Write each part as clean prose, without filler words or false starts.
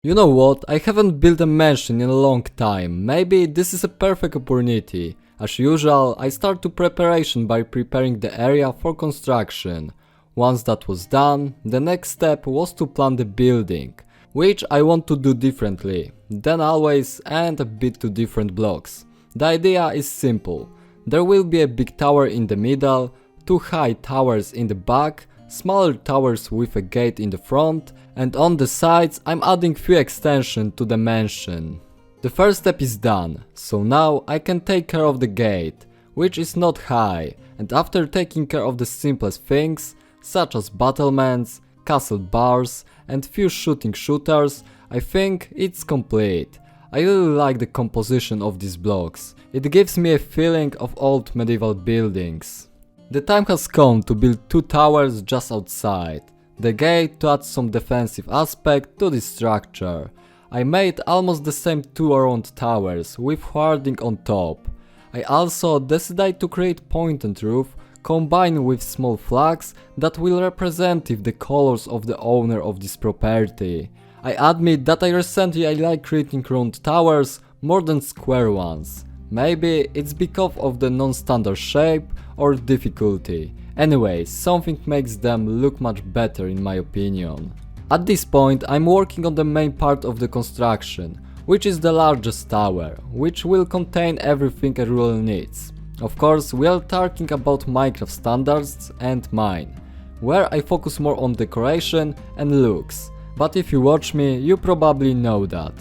You know what, I haven't built a mansion in a long time, maybe this is a perfect opportunity. As usual, I start to preparation by preparing the area for construction. Once that was done, the next step was to plan the building, which I want to do differently than always and a bit to different blocks. The idea is simple. There will be a big tower in the middle, two high towers in the back, smaller towers with a gate in the front, and on the sides I'm adding few extensions to the mansion. The first step is done, so now I can take care of the gate, which is not high, and after taking care of the simplest things, such as battlements, castle bars and few shooting shooters, I think it's complete. I really like the composition of these blocks, it gives me a feeling of old medieval buildings. The time has come to build two towers just outside, the gate to add some defensive aspect to this structure. I made almost the same two round towers with warding on top. I also decided to create pointed roof combined with small flags that will represent the colors of the owner of this property. I admit that I like creating round towers more than square ones. Maybe it's because of the non-standard shape or difficulty. Anyway, something makes them look much better in my opinion. At this point I'm working on the main part of the construction, which is the largest tower, which will contain everything a ruler needs. Of course, we are talking about Minecraft standards and mine, where I focus more on decoration and looks, but if you watch me, you probably know that.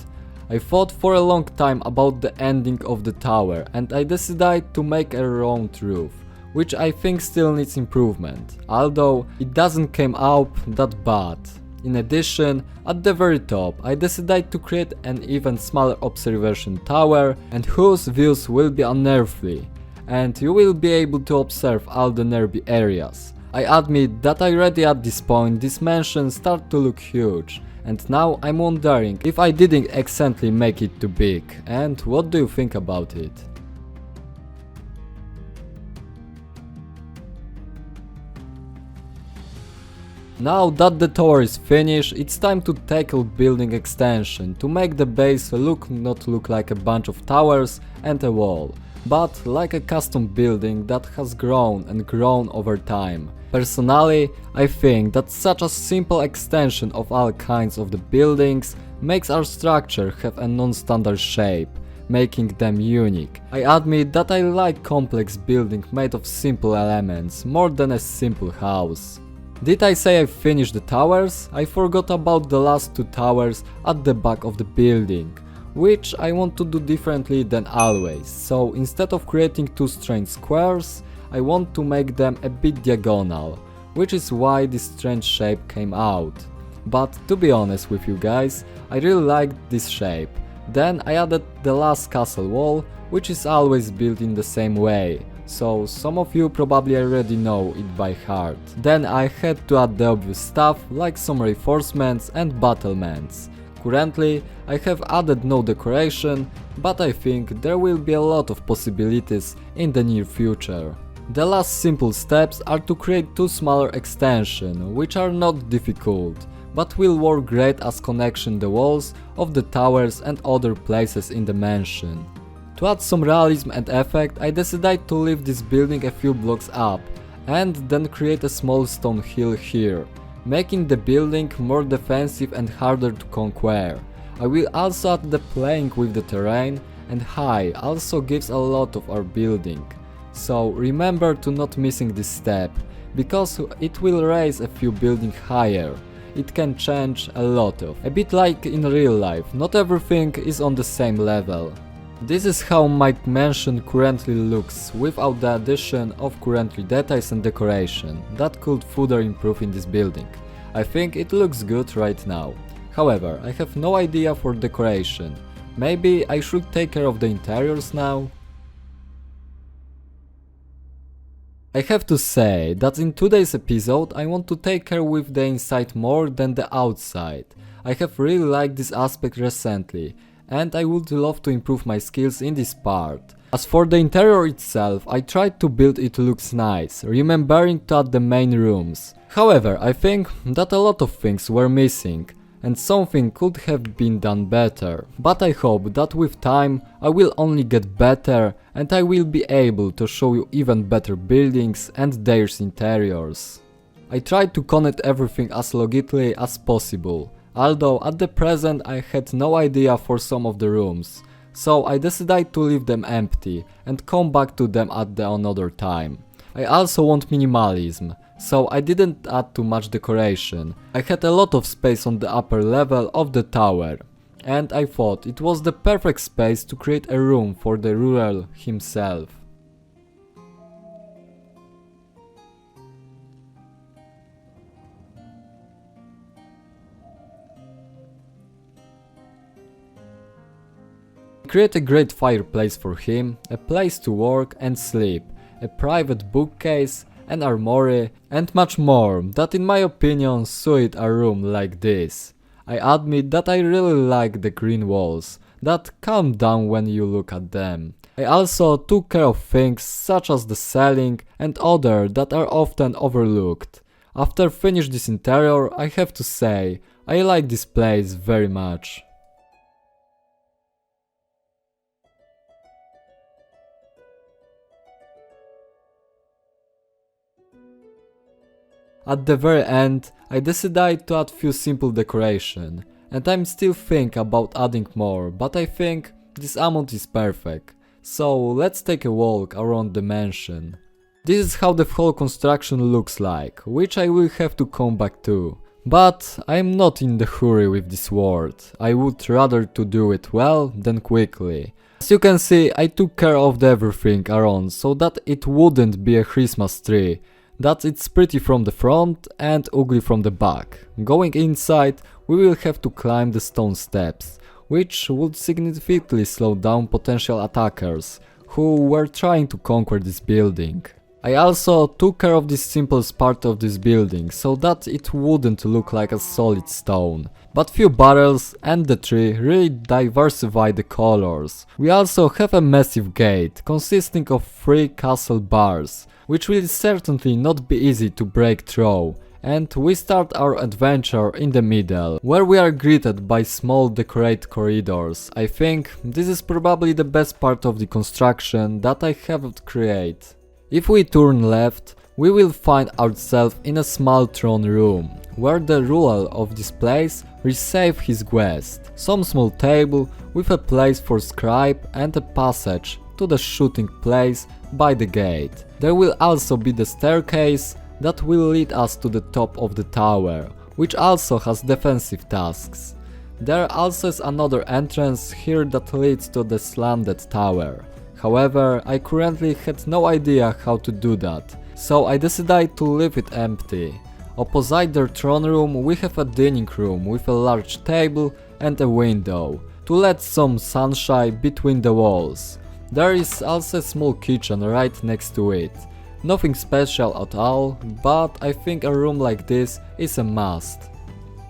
I thought for a long time about the ending of the tower and I decided to make a round roof, which I think still needs improvement, although it doesn't come out that bad. In addition, at the very top I decided to create an even smaller observation tower and whose views will be unearthly, and you will be able to observe all the nearby areas. I admit that already at this point this mansion starts to look huge, and now I'm wondering if I didn't accidentally make it too big, and what do you think about it? Now that the tower is finished, it's time to tackle building extension to make the base not look like a bunch of towers and a wall, but like a custom building that has grown and grown over time. Personally, I think that such a simple extension of all kinds of the buildings makes our structure have a non-standard shape, making them unique. I admit that I like complex building made of simple elements more than a simple house. Did I say I finished the towers? I forgot about the last two towers at the back of the building, which I want to do differently than always. So instead of creating two strange squares, I want to make them a bit diagonal, which is why this strange shape came out. But to be honest with you guys, I really liked this shape. Then I added the last castle wall, which is always built in the same way, so some of you probably already know it by heart. Then I had to add the obvious stuff like some reinforcements and battlements. Currently I have added no decoration, but I think there will be a lot of possibilities in the near future. The last simple steps are to create two smaller extensions, which are not difficult, but will work great as connection the walls of the towers and other places in the mansion. To add some realism and effect, I decided to lift this building a few blocks up and then create a small stone hill here, making the building more defensive and harder to conquer. I will also add the playing with the terrain, and high also gives a lot of our building. So remember to not missing this step, because it will raise a few buildings higher. It can change a lot of. A bit like in real life, not everything is on the same level. This is how my mansion currently looks without the addition of currently details and decoration that could further improve in this building. I think it looks good right now. However, I have no idea for decoration. Maybe I should take care of the interiors now? I have to say that in today's episode I want to take care with the inside more than the outside. I have really liked this aspect recently, and I would love to improve my skills in this part. As for the interior itself, I tried to build it looks nice, remembering to add the main rooms. However, I think that a lot of things were missing, and something could have been done better. But I hope that with time I will only get better and I will be able to show you even better buildings and their interiors. I tried to connect everything as logically as possible, although at the present I had no idea for some of the rooms, so I decided to leave them empty and come back to them at another time. I also want minimalism, so I didn't add too much decoration. I had a lot of space on the upper level of the tower, and I thought it was the perfect space to create a room for the ruler himself. Create a great fireplace for him, a place to work and sleep, a private bookcase, an armory, and much more that in my opinion suit a room like this. I admit that I really like the green walls, that calm down when you look at them. I also took care of things such as the ceiling and other that are often overlooked. After finish this interior, I have to say, I like this place very much. At the very end, I decided to add few simple decoration, and I'm still thinking about adding more, but I think this amount is perfect. So let's take a walk around the mansion. This is how the whole construction looks like, which I will have to come back to. But I'm not in the hurry with this work. I would rather to do it well than quickly. As you can see, I took care of everything around so that it wouldn't be a Christmas tree. That it's pretty from the front and ugly from the back. Going inside, we will have to climb the stone steps, which would significantly slow down potential attackers who were trying to conquer this building. I also took care of this simplest part of this building so that it wouldn't look like a solid stone. But few barrels and the tree really diversify the colors. We also have a massive gate consisting of 3 castle bars, which will certainly not be easy to break through, and we start our adventure in the middle, where we are greeted by small decorated corridors. I think this is probably the best part of the construction that I have created. If we turn left, we will find ourselves in a small throne room, where the ruler of this place receives his guest. Some small table with a place for scribe and a passage to the shooting place by the gate. There will also be the staircase that will lead us to the top of the tower, which also has defensive tasks. There also is another entrance here that leads to the slanted tower. However, I currently had no idea how to do that, so I decided to leave it empty. Opposite the throne room we have a dining room with a large table and a window, to let some sunshine between the walls. There is also a small kitchen right next to it. Nothing special at all, but I think a room like this is a must.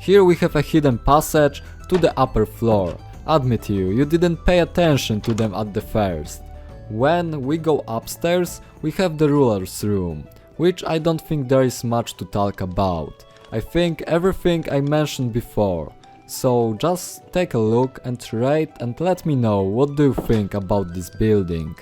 Here we have a hidden passage to the upper floor. Admit you didn't pay attention to them at the first. When we go upstairs, we have the ruler's room, which I don't think there is much to talk about. I think everything I mentioned before. So just take a look and rate and let me know what do you think about this building.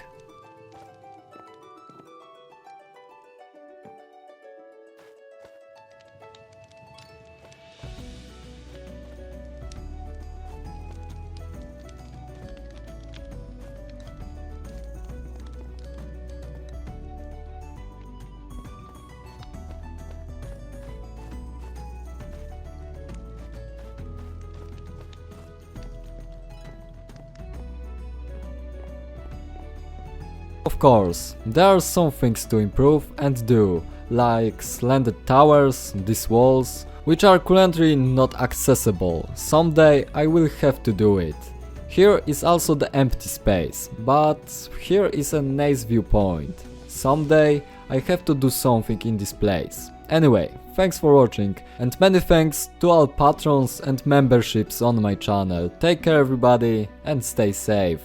Of course, there are some things to improve and do, like slanted towers, these walls, which are currently not accessible. Someday I will have to do it. Here is also the empty space, but here is a nice viewpoint. Someday I have to do something in this place. Anyway, thanks for watching and many thanks to all patrons and memberships on my channel. Take care everybody and stay safe.